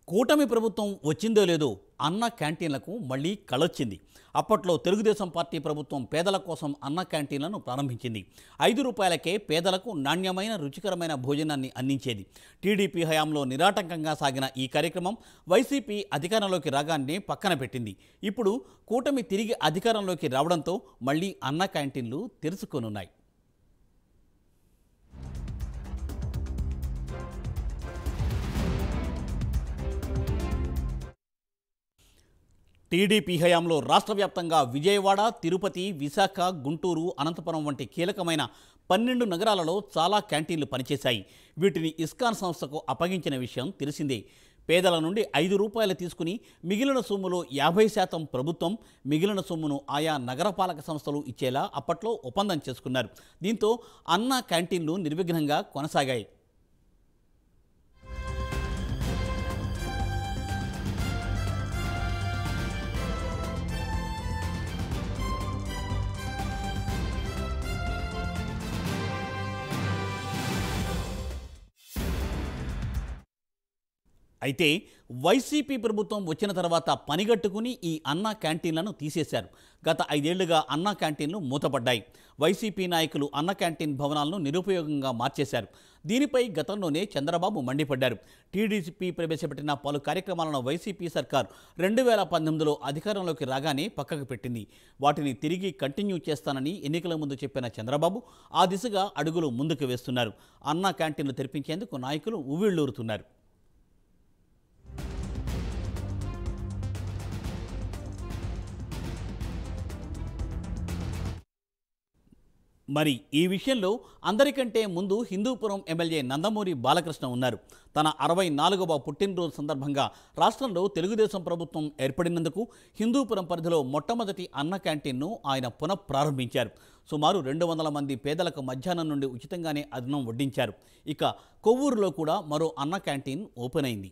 కూటమి ప్రభుత్వం వచ్చిందో లేదో అన్న క్యాంటీన్లకు మళ్ళీ కళొచ్చింది. అప్పట్లో తెలుగుదేశం పార్టీ ప్రభుత్వం పేదల కోసం అన్న క్యాంటీన్లను ప్రారంభించింది. 5 రూపాయలకే పేదలకు నాణ్యమైన రుచికరమైన భోజనాన్ని అందించేది. టీడీపీ హయాంలో నిరాటంకంగా సాగిన ఈ కార్యక్రమం వైసీపీ అధికారంలోకి రాగానే పక్కన పెట్టింది. ఇప్పుడు కూటమి తిరిగి అధికారంలోకి రావడంతో మళ్ళీ అన్న క్యాంటీన్లు తెరుచుకొనున్నాయి. టీడీపీ హయాంలో రాష్ట్ర వ్యాప్తంగా విజయవాడ, తిరుపతి, విశాఖ, గుంటూరు, అనంతపురం వంటి కీలకమైన 12 నగరాలలో చాలా క్యాంటీన్లు పనిచేశాయి. వీటిని ఇస్కాన్ సంస్థకు అప్పగించిన విషయం తెలిసిందే. పేదల నుండి 5 రూపాయలు తీసుకుని మిగిలిన సొమ్ములో 50% ప్రభుత్వం, మిగిలిన సొమ్మును ఆయా నగరపాలక సంస్థలు ఇచ్చేలా అప్పట్లో ఒప్పందం చేసుకున్నారు. దీంతో అన్న క్యాంటీన్లు నిర్విఘ్నంగా కొనసాగాయి. అయితే వైసీపీ ప్రభుత్వం వచ్చిన తర్వాత పనిగట్టుకుని ఈ అన్నా క్యాంటీన్లను తీసేశారు. గత 5 ఏళ్లుగా అన్నా క్యాంటీన్లు మూతపడ్డాయి. వైసీపీ నాయకులు అన్న క్యాంటీన్ భవనాలను నిరుపయోగంగా మార్చేశారు. దీనిపై గతంలోనే చంద్రబాబు మండిపడ్డారు. టీడీపీ ప్రవేశపెట్టిన పలు కార్యక్రమాలను వైసీపీ సర్కార్ 2019లో అధికారంలోకి రాగానే పక్కకు పెట్టింది. వాటిని తిరిగి కంటిన్యూ చేస్తానని ఎన్నికల ముందు చెప్పిన చంద్రబాబు ఆ దిశగా అడుగులు ముందుకు వేస్తున్నారు. అన్నా క్యాంటీన్లు తెరిపించేందుకు నాయకులు ఉవ్విళ్లూరుతున్నారు. మరి ఈ విషయంలో అందరికంటే ముందు హిందూపురం ఎమ్మెల్యే నందమూరి బాలకృష్ణ ఉన్నారు. తన 64వ పుట్టినరోజు సందర్భంగా రాష్ట్రంలో తెలుగుదేశం ప్రభుత్వం ఏర్పడినందుకు హిందూపురం పరిధిలో మొట్టమొదటి అన్న క్యాంటీన్ను ఆయన పునఃప్రారంభించారు. సుమారు 200 మంది పేదలకు మధ్యాహ్నం నుండి ఉచితంగానే అన్నం వడ్డించారు. ఇక కొవ్వూరులో కూడా మరో అన్న క్యాంటీన్ ఓపెన్ అయింది.